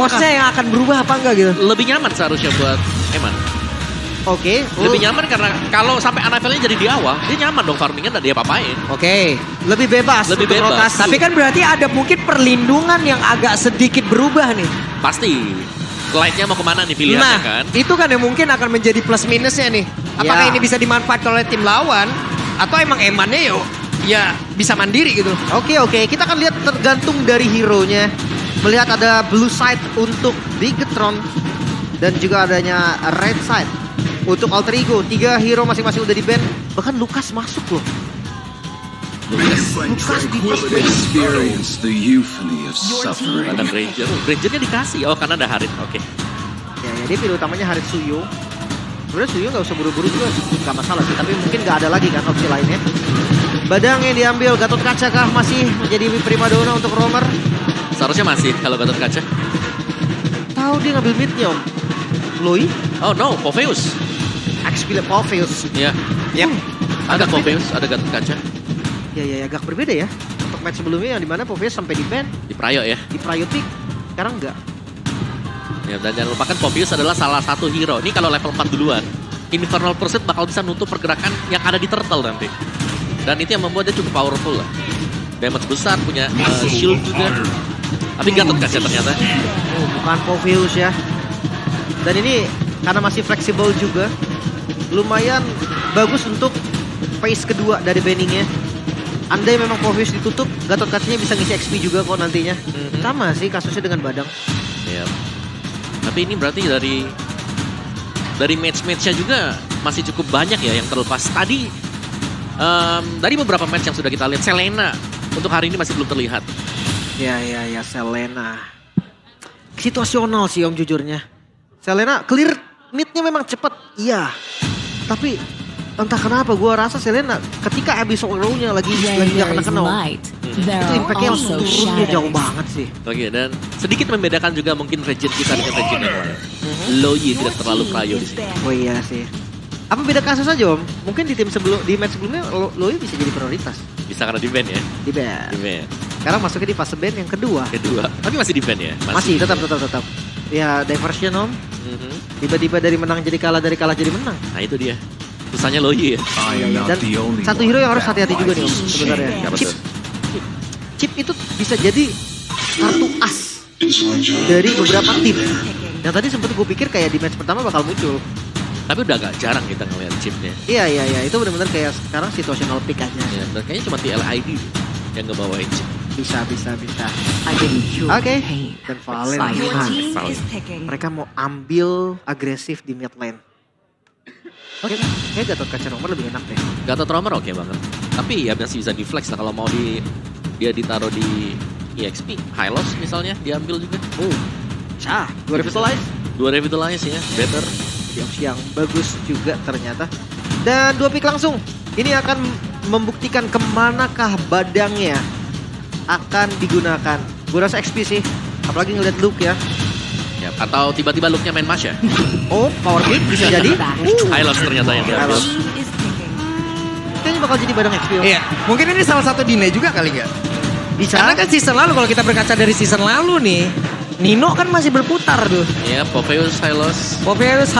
Posnya yang akan berubah apa enggak gitu? Lebih nyaman seharusnya buat Eman. Oke. Lebih nyaman karena kalau sampai Anavelnya jadi di awal, dia nyaman dong farmingnya dan dia papain. Oke. Lebih bebas. Lebih untuk bebas. rotasi. Tapi kan berarti ada mungkin perlindungan yang agak sedikit berubah nih. Pasti. Light-nya mau kemana nih pilihannya kan? Itu kan yang mungkin akan menjadi plus minusnya nih. Apakah Ya. ini bisa dimanfaatkan oleh tim lawan atau emang emannya ya bisa mandiri gitu. Oke, kita akan lihat tergantung dari hero-nya. Melihat ada blue side untuk Bigetron dan juga adanya red side untuk Alter Ego. 3 hero masing-masing udah di-ban. Bahkan Lukas masuk loh. Lukas will experience the euphony of suffering. Ada Granger. Grangernya dikasih. Oh karena ada Harit. Oke. Ya, dia pilih utamanya Harit Suyo. Sebenarnya Suyo nggak usah buru-buru juga, nggak masalah sih. Tapi mungkin nggak ada lagi kan opsi lainnya. Badang yang diambil, Gatot Kaca kah masih menjadi primadona untuk Romer? Seharusnya masih kalau Gatot Kaca. Tahu dia ngambil midnya om. Loi? Oh no, Popheus. X-Philip Popheus. Iya. Yep. Ada Popheus, ada Gatot Kaca. Ya, agak berbeda ya. Untuk match sebelumnya yang dimana Popheus sampai di-ban, Di Prayo ya. di Priotic. Sekarang enggak. Ya, dan jangan lupakan Popheus adalah salah satu hero. Ini kalau level 4 duluan. Infernal Pursuit bakal bisa nutup pergerakan yang ada di Turtle nanti. Dan itu yang membuat dia cukup powerful lah. Damage besar, punya shield juga. Tapi Gatot Kaca ternyata. Oh, bukan Popheus ya. Dan ini karena masih fleksibel juga. Lumayan bagus untuk phase kedua dari banningnya. Andai memang Popheus ditutup, Gatot Kacanya bisa ngisi XP juga kok nantinya. Sama sih kasusnya dengan Badang. Ya. Tapi ini berarti dari match-matchnya juga masih cukup banyak ya yang terlepas. Tadi dari beberapa match yang sudah kita lihat, Selena untuk hari ini masih belum terlihat. Ya, Selena. Situasional sih om jujurnya. Selena clear mid-nya memang cepat, iya. Tapi entah kenapa gue rasa Selena ketika habis solo-nya lagi Where gak there is kena-kena om. light, there Itu are impact-nya langsung also turunnya jauh shadows. banget sih. Oke, dan sedikit membedakan juga mungkin region kita dengan region yang lain. Loi tidak terlalu prayo di sini. Oh iya sih. Apa beda kasus aja om? Mungkin di match sebelumnya Loi bisa jadi prioritas. Bisa karena di ban ya. Di ban. Di ban. Sekarang masuknya di fase ban yang kedua. Kedua. Tapi masih di ban ya? Masih tetap. Ya diversion om. Mhm. Tiba-tiba dari menang jadi kalah, dari kalah jadi menang. Nah itu dia. Susahnya Loi ya. I am not Dan the only satu one hero yang harus that hati-hati juga nih om rises. sebenarnya. Ya, betul. Chip itu bisa jadi kartu as dari beberapa tim. Yang tadi sempat gue pikir kayak di match pertama bakal muncul. Tapi udah agak jarang kita ngeliat chipnya. Iya. Itu benar-benar kayak sekarang situational pick aja. Ya, dan kayaknya cuma TLID yang ngebawain chip. Bisa. I can cure Oke. pain. Dan Valen. Your Nah, team Valen. is picking. mereka mau ambil agresif di mid lane. Kayak Gatot Kaca nomor lebih enak deh. Gatot Romer oke banget. Tapi ya masih bisa di flex lah kalau mau dia ditaruh di EXP. Hylos misalnya diambil juga. Cah, 2 revitalize. 2 revitalize ya, better. Di opsi yang bagus juga ternyata. Dan 2 pick langsung. Ini akan membuktikan kemanakah badangnya akan digunakan. Gue rasa XP sih. Apalagi ngeliat look ya. Ya, atau tiba-tiba looknya main mash ya. Oh, power pick bisa jadi. Hylos ternyata yang diambil. Hylos. Team is picking. Kayaknya bakal jadi badang XP. Om. Iya, mungkin ini salah satu delay juga kali nggak? Bisa. Karena kan season lalu kalau kita berkaca dari season lalu nih, Nino kan masih berputar tuh. Ya, Popheus, Hylos. Popheus,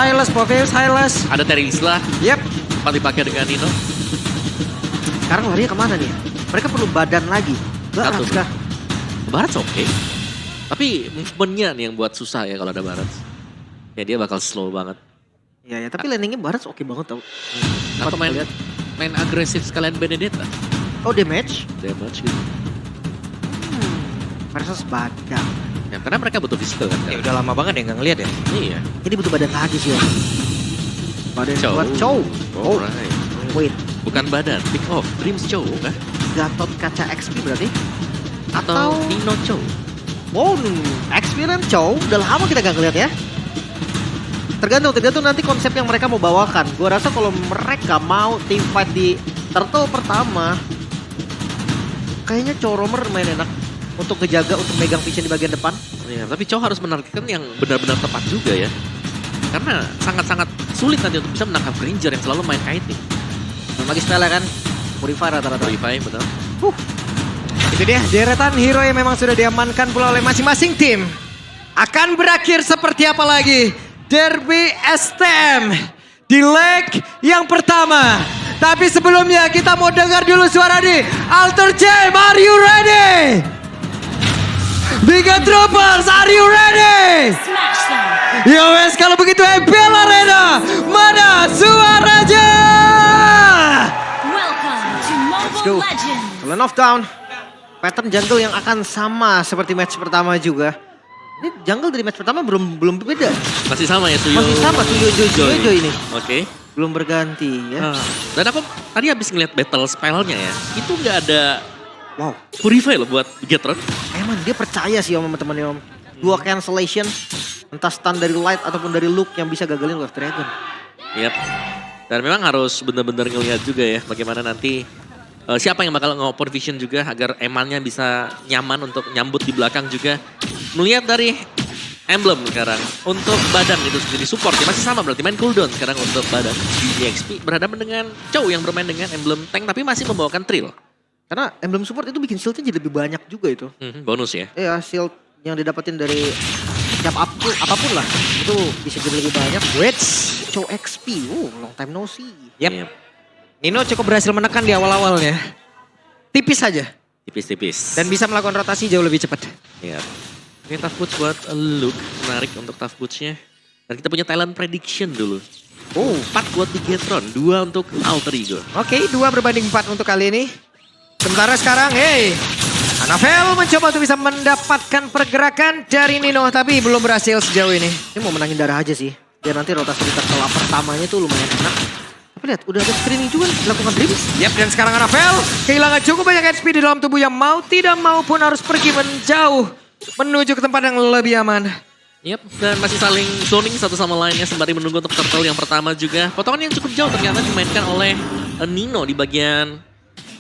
Hylos. Ada Terizla, Yep. sempat dipakai dengan Nino. Sekarang larinya kemana nih? Mereka perlu badan lagi. Satu. Barat kah? Barat oke. Tapi movementnya nih yang buat susah ya kalau ada Barat. Ya dia bakal slow banget. Ya, tapi landingnya Barat oke banget tau. Atau main agresif sekalian Benedetta. Oh, damage Damage gitu. versus badang. Ya, karena mereka butuh physical kan. Ya udah lama banget ya nggak ngeliat ya. Iya. Ini butuh badan lagi sih om. Badan Chow. buat Chow. Oh, Alright. wait. Bukan badan, pick off. Dreams Chow kah? Gatot Kaca XP berarti? Atau Nino Chow? Oh, experience Chow. Udah lama kita gak ngeliat ya. Tergantung nanti konsep yang mereka mau bawakan. Gua rasa kalau mereka mau team fight di Turtle pertama, kayaknya Chow Romer main enak untuk ngejaga, untuk megang vision di bagian depan. Iya, tapi Chow harus menargetkan yang benar-benar tepat juga ya. Karena sangat-sangat sulit nanti untuk bisa menangkap Ranger yang selalu main kiting. Dan lagi spell kan, Purify rata-rata. Purify, betul. Itu dia deretan hero yang memang sudah diamankan pula oleh masing-masing tim. akan berakhir seperti apa lagi? Derby STM di leg yang pertama. Tapi sebelumnya kita mau dengar dulu suara di Alter Jam, are you ready? Biga Troopers, are you ready? Smash them. Yo wes, kalau begitu MPL Arena, mana suaranya? Welcome to go. Mobile Legends. Lane of Down. Pattern jungle yang akan sama seperti match pertama juga. Ini jungle dari match pertama belum beda. Masih sama ya Suyo? Masih sama Suyo Jojo ini. Oke. Belum berganti ya. Dan aku tadi habis ngeliat battle spellnya ya, itu nggak ada Wow. purify loh buat Bigetron. Emang dia percaya sih sama teman-temannya Om. Dua cancellation. Entah stun dari Light ataupun dari Luke yang bisa gagalin Wave Dragon. Yap. Dan memang harus benar-benar ngeliat juga ya bagaimana nanti siapa yang bakal nge-open vision juga agar Emannya bisa nyaman untuk nyambut di belakang juga. Melihat dari Emblem sekarang untuk badan itu sendiri support ya masih sama berarti main cooldown sekarang untuk badan. EXP berhadapan dengan Chow yang bermain dengan Emblem tank tapi masih membawakan Trill. Karena emblem support itu bikin shieldnya jadi lebih banyak juga itu. Bonus ya. Iya, shield yang didapetin dari setiap apapun lah. Itu bisa jadi lebih banyak. Wits. Chow XP, long time no see. Yep. Nino cukup berhasil menekan di awal-awalnya. Tipis saja. Tipis-tipis. Dan bisa melakukan rotasi jauh lebih cepat. Iya. Ini tough boots buat Luke. Menarik untuk tough bootsnya. Dan kita punya talent prediction dulu. 4 buat Bigetron, 2 untuk Alter Ego. Oke, 2 berbanding 4 untuk kali ini. Sementara sekarang, Anavel mencoba untuk bisa mendapatkan pergerakan dari Nino. Tapi belum berhasil sejauh ini. Ini mau menangin darah aja sih. Biar nanti rotasi di turtle pertamanya tuh lumayan enak. Tapi lihat, udah ada screening juga dilakukan Dreams. Yap, dan sekarang Anavel kehilangan cukup banyak HP di dalam tubuh yang mau tidak mau pun harus pergi menjauh. Menuju ke tempat yang lebih aman. Yap, dan masih saling zoning satu sama lainnya sembari menunggu untuk turtle yang pertama juga. Potongan yang cukup jauh ternyata dimainkan oleh Nino di bagian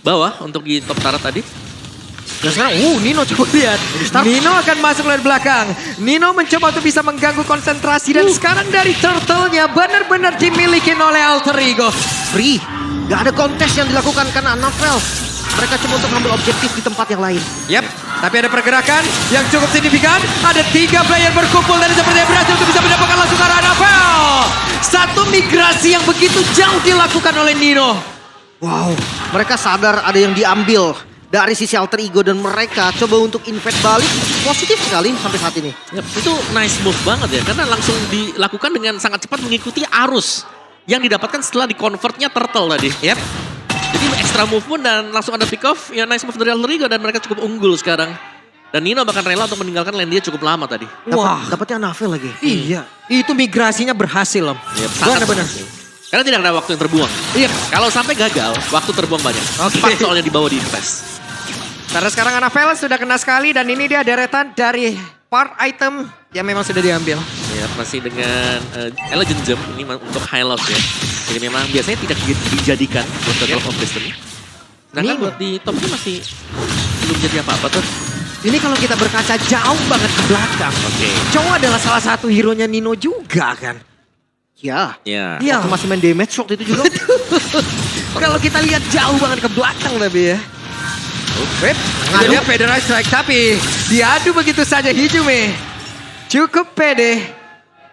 bawah untuk di top turret tadi. Dan sekarang, Nino coba lihat. Nino akan masuk dari belakang. Nino mencoba untuk bisa mengganggu konsentrasi. Dan sekarang dari turtle-nya benar-benar dimiliki oleh Alter Ego. Free. Gak ada kontes yang dilakukan karena Anavel. Mereka coba untuk ngambil objektif di tempat yang lain. Yap, tapi ada pergerakan yang cukup signifikan. Ada 3 player berkumpul dan sepertinya berhasil untuk bisa mendapatkan langsung arah Anavel. Satu migrasi yang begitu jauh dilakukan oleh Nino. Wow, mereka sadar ada yang diambil dari sisi Alter Ego dan mereka coba untuk invade balik. Positif sekali sampai saat ini. Yap, itu nice move banget ya karena langsung dilakukan dengan sangat cepat mengikuti arus yang didapatkan setelah di-convertnya turtle tadi. Yap. Jadi extra movement dan langsung ada pick off. Ya nice move dari Alter Ego dan mereka cukup unggul sekarang. Dan Nino bahkan rela untuk meninggalkan lane dia cukup lama tadi. Wah. Dapatnya Anavel lagi. Iya, itu migrasinya berhasil, Om. Yap, sangat Benar-benar. berhasil. Karena tidak ada waktu yang terbuang. Iya. Kalau sampai gagal, waktu terbuang banyak. Oke. Cepat soalnya dibawa di invest. Karena sekarang Anavel sudah kena sekali dan ini dia deretan dari part item yang memang sudah diambil. Ya, masih dengan Elegant Gem ini untuk high loss ya. Jadi memang biasanya tidak dijadikan buat Battle of Destiny. Nah kan Nino. buat di top ini masih belum jadi apa-apa tuh. Ini kalau kita berkaca jauh banget ke belakang. Oke. Chow adalah salah satu hero-nya Nino juga kan. Ya. Ya. Iya. Waktu masih main damage waktu itu juga. Kalau kita lihat jauh banget ke belakang tapi ya. Web, dia Federal Strike tapi diadu begitu saja Hijume. Cukup pede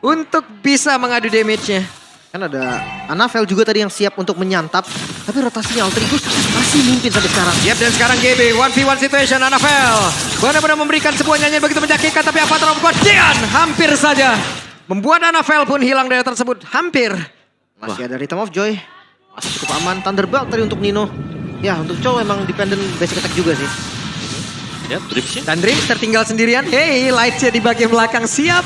untuk bisa mengadu damage-nya. Kan ada Anavel juga tadi yang siap untuk menyantap. Tapi rotasinya Alter Ego masih mimpin sampai sekarang. Yap, dan sekarang GB 1v1 situation Anavel. Benar-benar memberikan sebuah nyanyian begitu menyakitkan tapi apa terlalu Jian hampir saja. Membuat Anavel pun hilang dari tersebut hampir. Masih ada Rhythm of Joy. Masih cukup aman. Thunderbolt tadi untuk Nino. Ya untuk Chow emang dependent basic attack juga sih. Ya, Dripsnya. Dan Dreams tertinggal sendirian. Hey, Lightsnya di bagian belakang siap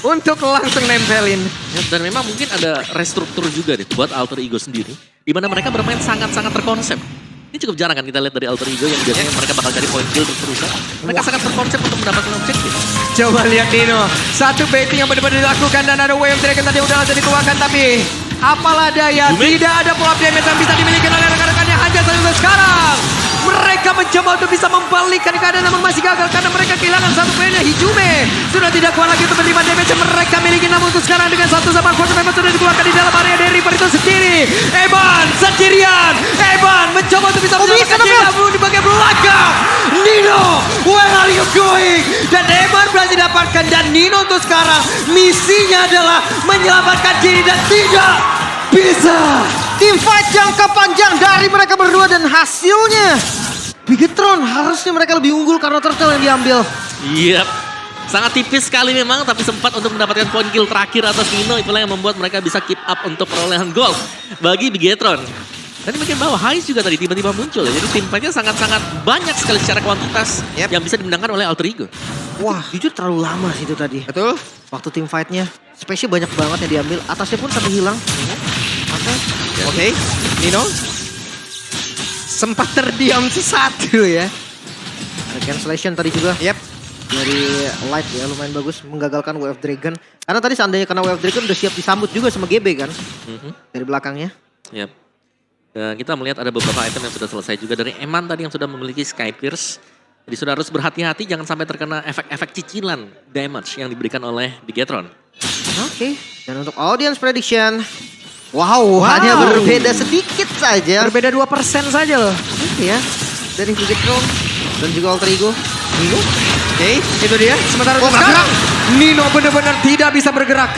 untuk langsung nempelin. Ya, dan memang mungkin ada restruktur juga deh buat Alter Ego sendiri. Di mana mereka bermain sangat-sangat terkonsep. Ini cukup jarang kan kita lihat dari Alter Ego yang biasanya mereka bakal cari point kill terus-terusan. Mereka sangat berkonsep untuk mendapatkan objektif. Coba lihat Nino. Satu baiting yang benar-benar dilakukan dan ada Wave Dragon tadi udah langsung dikeluarkan. Tapi apalah daya, Yume? tidak ada pull up damage yang bisa dimiliki oleh rekan-rekannya. Hanya saja sekarang. Mereka mencoba untuk bisa membalikkan keadaan namun masih gagal karena mereka kehilangan satu poinnya. Hijume sudah tidak kuat lagi untuk menerima damage yang mereka miliki. Namun untuk sekarang dengan satu zaman force memang sudah dikeluarkan di dalam area dari Reaper itu sendiri. Evan sendirian. Evan mencoba untuk bisa menyelamatkan diri namun di bagian belakang. Nino, where are you going? Dan Evan berhasil dapatkan dan Nino untuk sekarang misinya adalah menyelamatkan diri dan tidak bisa. Team fight jangka panjang dari mereka berdua dan hasilnya Bigetron harusnya mereka lebih unggul karena turtle yang diambil. Yap. Sangat tipis sekali memang, tapi sempat untuk mendapatkan poin kill terakhir atas Nino. Itulah yang membuat mereka bisa keep up untuk perolehan gol bagi Bigetron. Tadi mungkin bahwa Hais juga tadi tiba-tiba muncul ya. Jadi tim fightnya sangat-sangat banyak sekali secara kuantitas yang bisa dimenangkan oleh Alter Ego. Wah, jujur terlalu lama sih itu tadi. Betul. Waktu tim fightnya, spesial banyak banget yang diambil. Atasnya pun sampai hilang. Oke, Nino sempat terdiam sesatu ya. Ada cancellation tadi juga. Yap. Dari Light ya, lumayan bagus menggagalkan WF Dragon. Karena tadi seandainya kena WF Dragon udah siap disambut juga sama GB kan. Dari belakangnya. Yap. Dan kita melihat ada beberapa item yang sudah selesai juga dari Eman tadi yang sudah memiliki Sky Pierce. Jadi sudah harus berhati-hati jangan sampai terkena efek-efek cicilan damage yang diberikan oleh Bigetron. Oke. Dan untuk audience prediction. Wow, hanya berbeda sedikit saja. Berbeda 2% saja loh. Ya, dari Bigetron dan juga Alter Ego. Nino. Oke, itu dia. Sementara sekarang Nino benar-benar tidak bisa bergerak.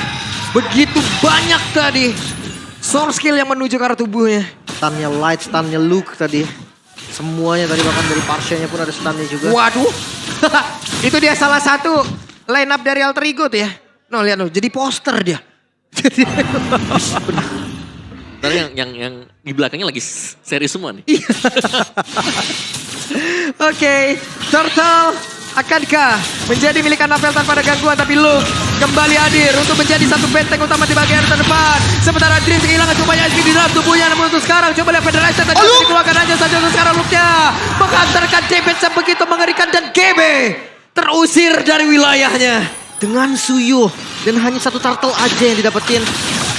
Begitu banyak tadi source skill yang menuju ke arah tubuhnya. Stunnya Light, stunnya Luke tadi. Semuanya tadi bahkan dari Parsha-nya pun ada stunnya juga. Waduh. Itu dia salah satu line up dari Alter Ego tuh ya. No, lihat no, jadi poster dia. Tadi yang di belakangnya lagi serius semua nih. Oke, Turtle akankah menjadi milik Anafel tanpa ada gangguan, tapi Luke kembali hadir untuk menjadi satu benteng utama di bagian terdepan. Sementara Dream kehilangan cukup banyak HP di dalam tubuhnya, namun untuk sekarang coba lihat Federation tadi dikeluarkan aja saja untuk sekarang Luke-nya mengantarkan damage yang begitu mengerikan dan GB terusir dari wilayahnya. Dengan Suyu dan hanya satu turtle aja yang didapetin.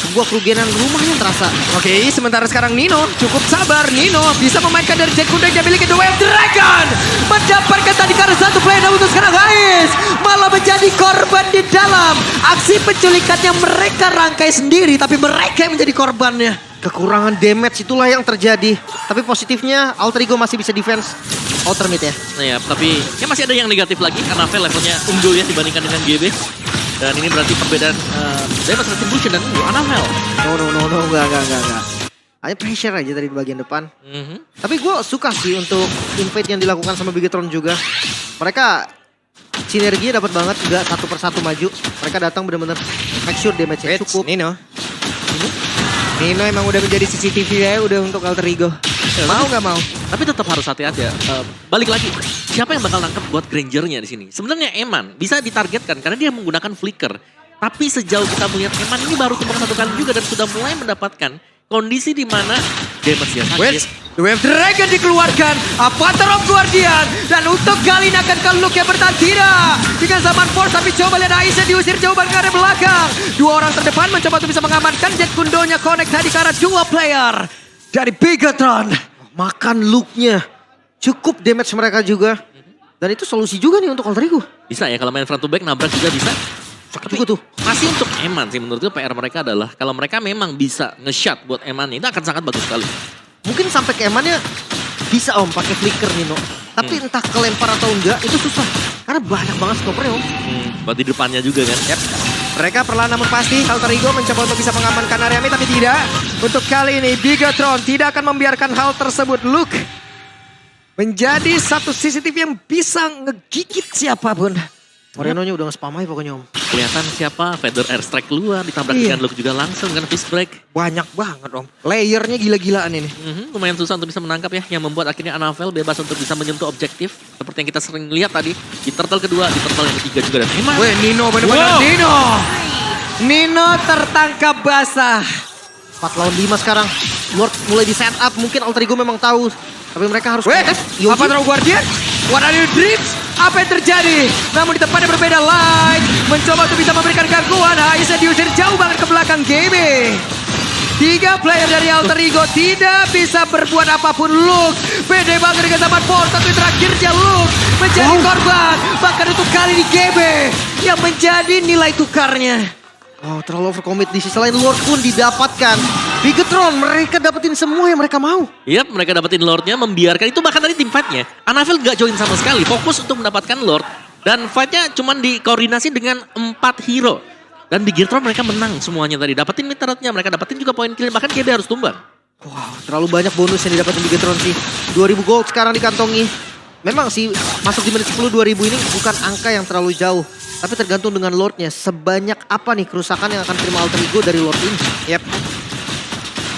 Sebuah kerugian yang lumayan terasa. Oke, sementara sekarang Nino cukup sabar. Nino bisa memainkan dari Jack Kuda yang dimiliki The Wave Dragon. Mendapatkan tadi karena satu play, namun untuk sekarang Hais malah menjadi korban di dalam aksi penculikan yang mereka rangkai sendiri. Tapi mereka yang menjadi korbannya. Kekurangan damage itulah yang terjadi. Tapi positifnya Alter Ego masih bisa defense outer mid ya. Nah ya, tapi ya masih ada yang negatif lagi karena Vel levelnya unggul ya dibandingkan dengan GB. Dan ini berarti perbedaan damage retribution dan Anafel. No, enggak. Hanya pressure aja tadi di bagian depan. Tapi gue suka sih untuk invade yang dilakukan sama Bigetron juga. Mereka sinerginya dapat banget, enggak satu persatu maju. Mereka datang benar-benar make sure damage-nya cukup. Nino emang udah menjadi CCTV ya, udah untuk Alter Ego. Mau nggak mau? Tapi tetap harus hati-hati ya. Balik lagi, siapa yang bakal nangkep buat Grangernya di sini? Sebenarnya Eman bisa ditargetkan karena dia menggunakan flicker. Tapi sejauh kita melihat Eman ini baru tumbang satu kali juga dan sudah mulai mendapatkan kondisi di mana damage dia sakit. The Wave Dragon dikeluarkan, Avatar of Guardian, dan untuk kali ini akan ke Luke yang bertahan tidak. Dengan zaman force, tapi coba lihat Aisyah diusir jauh ke arah belakang. Dua orang terdepan mencoba untuk bisa mengamankan Jet Kundonya connect tadi ke arah dua player dari Bigetron. Makan Luke-nya. Cukup damage mereka juga. Dan itu solusi juga nih untuk Alter Ego. Bisa ya kalau main front to back nabrak juga bisa. Sakit juga tuh. Masih untuk Eman sih menurut gue PR mereka adalah kalau mereka memang bisa nge-shot buat Eman itu akan sangat bagus sekali. Mungkin sampai ke Emannya bisa om pakai flicker Nino. Tapi entah kelempar atau enggak itu susah. Karena banyak banget skopernya om. Buat di depannya juga kan. Yep. Mereka perlahan namun pasti Alter Ego mencoba untuk bisa mengamankan area mid, tapi tidak. Untuk kali ini Bigetron tidak akan membiarkan hal tersebut. Luke menjadi satu CCTV yang bisa ngegigit siapapun. Moreno-nya udah nge-spamai pokoknya om. Kelihatan siapa, Feather Airstrike keluar, ditabrak dengan Luke juga langsung kan fist break. Banyak banget om. Layernya gila-gilaan ini. Lumayan susah untuk bisa menangkap ya, yang membuat akhirnya Anafel bebas untuk bisa menyentuh objektif. Seperti yang kita sering lihat tadi, di turtle kedua, di turtle yang ketiga juga. Dan Eman. Weh, Nino bener-bener Nino tertangkap basah. 4 lawan 5 sekarang. Lord mulai di set up, mungkin Alter Ego memang tahu. Tapi mereka harus apa Draw Guardian? What are your dreams? Apa yang terjadi? Namun di tempat yang berbeda, Light mencoba untuk bisa memberikan gangguan. Aisyah diusir jauh banget ke belakang GB. 3 player dari Alter Ego tidak bisa berbuat apapun. Luke pede banget dengan zaman Force, tapi terakhirnya Luke menjadi korban. Bahkan untuk kali ini GB yang menjadi nilai tukarnya. Wow, terlalu overcommit. Di sisi lain Lord pun didapatkan. Bigetron, mereka dapetin semua yang mereka mau. Yap, mereka dapetin Lordnya, membiarkan itu bahkan tadi tim fightnya. Anafel gak join sama sekali, fokus untuk mendapatkan Lord. Dan fightnya cuma dikoordinasi dengan 4 hero. Dan Bigetron mereka menang semuanya tadi. Dapetin mid turretnya, mereka dapetin juga poin kill. Bahkan GB harus tumbang. Wow, terlalu banyak bonus yang didapetin Bigetron sih. 2000 gold sekarang dikantongi. Memang sih masuk di menit 10 2000 ini bukan angka yang terlalu jauh. Tapi tergantung dengan Lordnya. Sebanyak apa nih kerusakan yang akan terima Alter Ego dari Lord ini. Yap.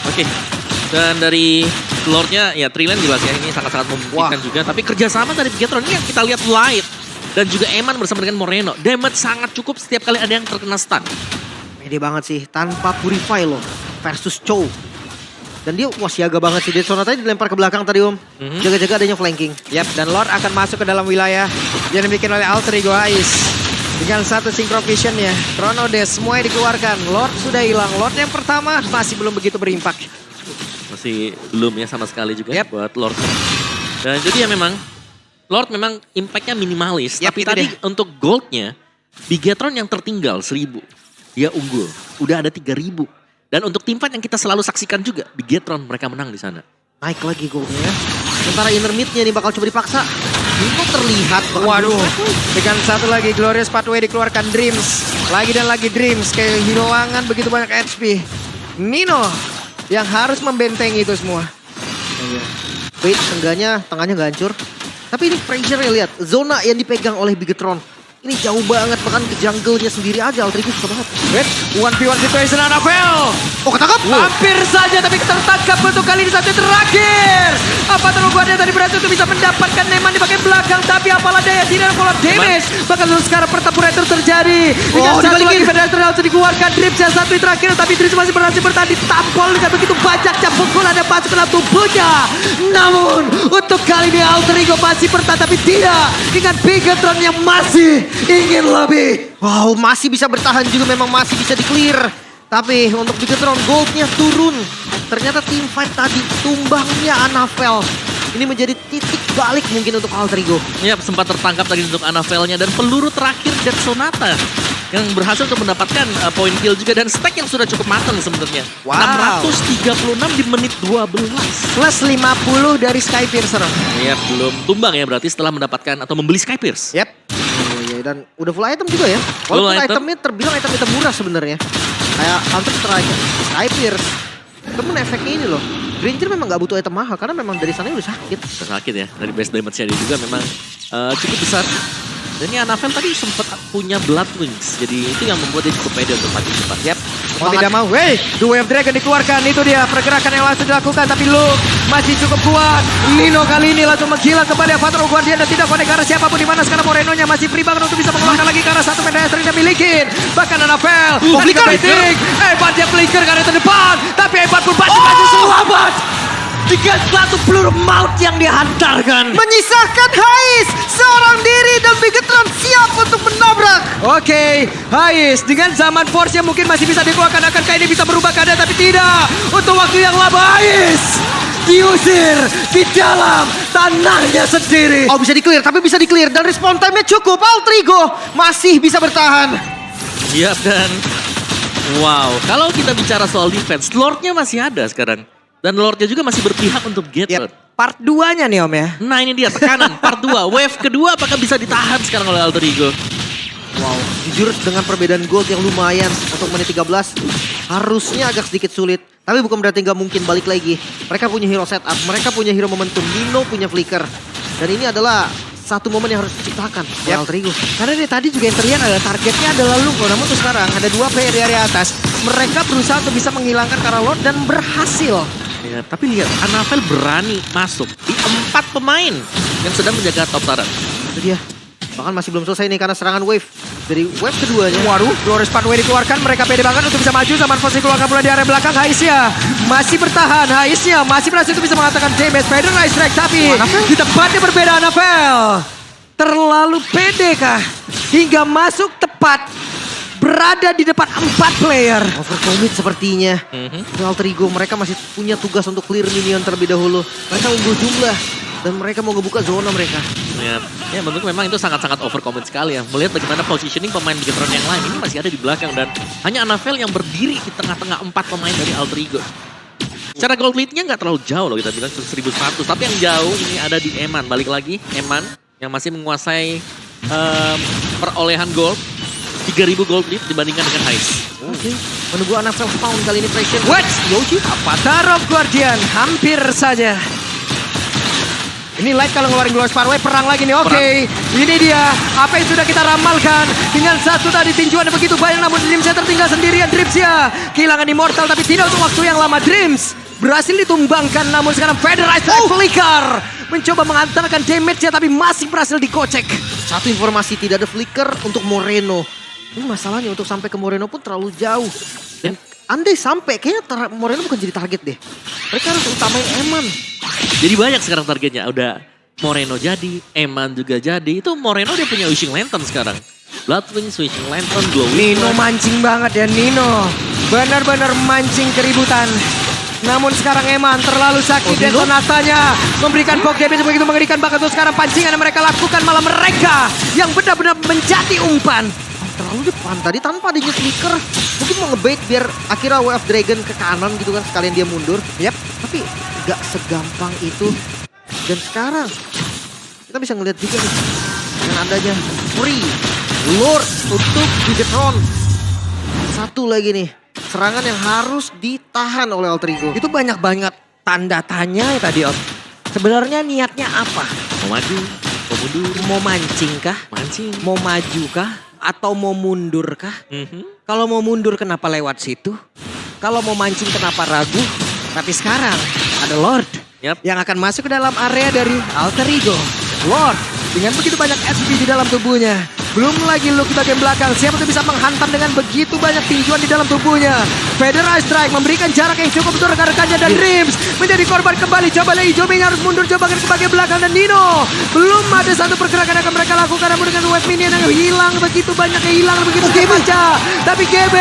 Oke. Dan dari Lordnya ya Trilan jelas ya ini sangat-sangat memungkinkan juga. Tapi kerjasama dari Bigetron ini yang kita lihat live. Dan juga Eman bersama dengan Moreno. Damage sangat cukup setiap kali ada yang terkena stun. Pede banget sih, tanpa Purify loh. Versus Chow. Dan dia wah siaga banget sih. Detsona tadi dilempar ke belakang tadi Om. Jaga-jaga adanya flanking. Yap, dan Lord akan masuk ke dalam wilayah yang dibikin oleh Alter Ego Ais. Dengan satu Synchro Vision-nya. Chrono Dash semuanya dikeluarkan. Lord sudah hilang. Lord yang pertama masih belum begitu berimpak. Masih belum ya sama sekali juga Yap. buat Lord. Dan jadi ya memang Lord memang impactnya minimalis. Yap, tapi itu tadi dia. untuk goldnya Bigetron yang tertinggal 1000. Dia unggul. Udah ada 3000. Dan untuk tim fight yang kita selalu saksikan juga Bigetron mereka menang di sana. Naik lagi golnya ya. Sementara inner mid-nya nih bakal coba dipaksa. Nino terlihat. Waduh, dengan satu lagi Glorious Pathway dikeluarkan Dreams. Lagi dan lagi Dreams, kehilangan begitu banyak HP. Nino yang harus membentengi itu semua. Wait, seenggaknya tangannya nggak hancur. Tapi ini pressure-nya lihat. Zona yang dipegang oleh Bigetron. Ini jauh banget, bahkan ke jungle-nya sendiri aja Alter Ego susah banget. Wait, 1v1 situation Anafel. Oh ketangkap? Hampir saja tapi tertangkap untuk kali ini satu terakhir. Apa terlukuannya tadi berhasil untuk bisa mendapatkan Neman di bagian belakang. Tapi apalah daya tidak ada pola damage. Bahkan sekarang pertempuran itu terjadi. Dengan satu lagi Federal langsung dikeluarkan. Drips yang satu terakhir tapi Drips masih berhasil bertahan ditampol dengan begitu banyaknya pukulan yang masuk ke dalam tubuhnya. Namun untuk kali ini Alter Ego masih bertahan tapi tidak. Dengan Bigetron yang masih ingin lebih. Wow, masih bisa bertahan juga, memang masih bisa di-clear. Tapi untuk Bigetron goldnya turun. Ternyata team fight tadi tumbangnya Anafel. Ini menjadi titik balik mungkin untuk Alter Ego. Ya sempat tertangkap tadi untuk Anavelnya dan peluru terakhir Dead Sonata yang berhasil untuk mendapatkan poin kill juga dan stack yang sudah cukup matang sebenarnya. Wow. 636 di menit 12. Plus 50 dari Skypiercer. Ya belum tumbang ya berarti setelah mendapatkan atau membeli Skypierce. Yep. Oh, iya, dan udah full item juga ya. Full Walaupun item. itemnya terbilang item-item murah sebenarnya. Kayak Counter Strike, Skypierce. Temen efeknya ini loh. Ranger memang gak butuh item mahal karena memang dari sana udah sakit. Sakit ya dari base damage-nya dia juga memang cukup besar. Dan ini Anavel tadi sempat punya Blood Wings. Jadi itu yang membuat dia cukup pede untuk maju cepat. Yep. Mau tidak mau. Wey, The Way of Dragon dikeluarkan. Itu dia pergerakan yang langsung dilakukan. Tapi Luke masih cukup kuat. Nino kali ini langsung menghilang kepada Fatal Guardian. Dan tidak connect ke arah siapapun di mana sekarang Moreno-nya masih free banget untuk bisa mengeluarkan lagi ke arah satu pedestrian yang dimiliki. Bahkan Anavel. flicker. Hebat dia flicker ke arah depan. Tapi hebat pun masih selamat. Dengan satu peluru maut yang dihantarkan. Menyisakan Hais seorang diri dan Bigetron siap untuk menabrak. Oke, Hais dengan zaman force yang mungkin masih bisa dikeluarkan. Akankah ini bisa berubah keadaan? Tapi tidak. Untuk waktu yang lama Hais diusir di dalam tanahnya sendiri. Oh bisa di-clear, tapi bisa di-clear dan respawn time-nya cukup. Alter Ego masih bisa bertahan. Iya dan wow kalau kita bicara soal defense Lordnya masih ada sekarang. Dan Lordnya juga masih berpihak untuk Bigetron. Part 2-nya nih Om ya. Nah ini dia tekanan part 2. Wave kedua apakah bisa ditahan sekarang oleh Alter Ego? Wow, jujur dengan perbedaan gold yang lumayan untuk menit 13 harusnya agak sedikit sulit. Tapi bukan berarti nggak mungkin balik lagi. Mereka punya hero setup, mereka punya hero momentum, Nino punya flicker. Dan ini adalah satu momen yang harus diciptakan oleh Alter Ego. Karena dari tadi juga yang terlihat adalah targetnya adalah Luke. Namun untuk sekarang ada 2 player dari atas. Mereka berusaha untuk bisa menghilangkan Kara Lord dan berhasil. Ya, tapi lihat Anavel berani masuk di 4 pemain yang sedang menjaga top turret. Itu dia. Bahkan masih belum selesai nih karena serangan wave. Dari wave keduanya. Waduh, Glorious Pathway dikeluarkan. Mereka pede banget untuk bisa maju. Zaman Force dikeluarkan pula di area belakang. Haisnya masih bertahan. Haisnya masih berhasil untuk bisa mengatakan damage. Spider Rise Strike. Tapi di tempatnya berbeda Anavel. Terlalu pede kah? Hingga masuk tepat berada di depan 4 player. Overcommit sepertinya. Alter Ego mereka masih punya tugas untuk clear minion terlebih dahulu. Mereka unggul jumlah dan mereka mau ngebuka zona mereka. Ya menurutku memang itu sangat-sangat overcommit sekali ya. Melihat bagaimana positioning pemain Bigetron yang lain ini masih ada di belakang dan hanya Anavel yang berdiri di tengah-tengah 4 pemain dari Alter Ego. Secara gold lead-nya nggak terlalu jauh loh, kita bilang 1100. Tapi yang jauh ini ada di Eman. Balik lagi Eman yang masih menguasai perolehan gold. 3000 gold lead dibandingkan dengan Ice. Oke. Menunggu Anavel spawn kali ini Pressure. What? Yoshi. Avatar of Guardian hampir saja. Ini Light kalau ngeluarin Glorious Parway, perang lagi nih. Oke, ini dia apa yang sudah kita ramalkan. Dengan satu tadi tinjuan yang begitu banyak, namun Dreamsnya tertinggal sendirian. Dreamsnya kehilangan Immortal tapi tidak untuk waktu yang lama. Dreams berhasil ditumbangkan, namun sekarang Federized Flicker mencoba mengantarkan damage-nya tapi masih berhasil dikocek. Satu informasi, tidak ada flicker untuk Moreno. Ini masalahnya untuk sampai ke Moreno pun terlalu jauh. Dan andai sampai, kayaknya Moreno bukan jadi target deh. Mereka harus utamain Eman. Jadi banyak sekarang targetnya. Udah Moreno jadi, Eman juga jadi. Itu Moreno dia punya Wishing Lantern sekarang. Bloodwing, Wishing Lantern, Glowing. Nino mancing banget ya Nino. Benar-benar mancing keributan. Namun sekarang Eman terlalu sakit dan sonatanya memberikan poke damage begitu mengerikan banget. Tuh sekarang pancingan yang mereka lakukan malah mereka yang benar-benar menjadi umpan. Terlalu depan tadi tanpa adanya flicker. Mungkin mau ngebait biar akhirnya Way of Dragon ke kanan gitu kan. Sekalian dia mundur. Yap. Tapi gak segampang itu. Dan sekarang kita bisa ngeliat juga nih. Dengan adanya Free Lord untuk Bigetron. Satu lagi nih. Serangan yang harus ditahan oleh Alter Ego. Itu banyak banget tanda tanya ya tadi Om. Sebenarnya niatnya apa? Mau maju, mau mundur, Mau mancing kah? mancing. Mau maju kah? Atau mau mundur kah? Kalau mau mundur kenapa lewat situ? Kalau mau mancing kenapa ragu? Tapi sekarang ada Lord Yap. yang akan masuk ke dalam area dari Alter Ego. Lord dengan begitu banyak SP di dalam tubuhnya. Belum lagi look di bagian belakang. Siapa tuh bisa menghantam dengan begitu banyak tinjuan di dalam tubuhnya. Federized Strike memberikan jarak yang cukup untuk rekan-rekannya dan Dreams menjadi korban kembali. Coba lagi Jomenya harus mundur coba ke bagian belakang dan Nino. Belum ada satu pergerakan yang akan mereka lakukan namun dengan wave minion yang hilang begitu banyak yang hilang begitu saja. Tapi GB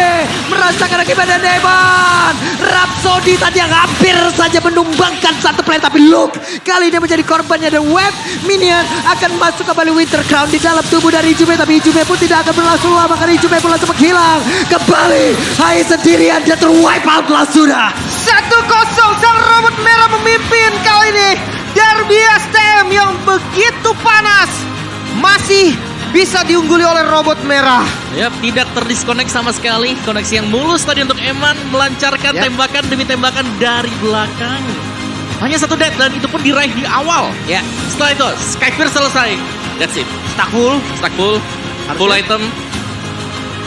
merasakan akibat dan Evan. Rhapsody tadi yang hampir saja menumbangkan satu player tapi look kali ini menjadi korbannya dan wave minion akan masuk kembali Winter Crown di dalam tubuh dari Jume. Tapi Jume pun tidak akan berlangsung lama karena Jume pun langsung menghilang. Kembali Hai sendirian dia terwipe out lah sudah. 1-0 sang robot merah memimpin kali ini. Derby STM yang begitu panas masih bisa diungguli oleh robot merah. Yap, tidak terdiskonek sama sekali. Koneksi yang mulus tadi untuk Eman melancarkan Yap. tembakan demi tembakan dari belakang. Hanya satu death dan itu pun diraih di awal. Ya. Setelah itu Skyfire selesai. That's it. Stack full. Full item.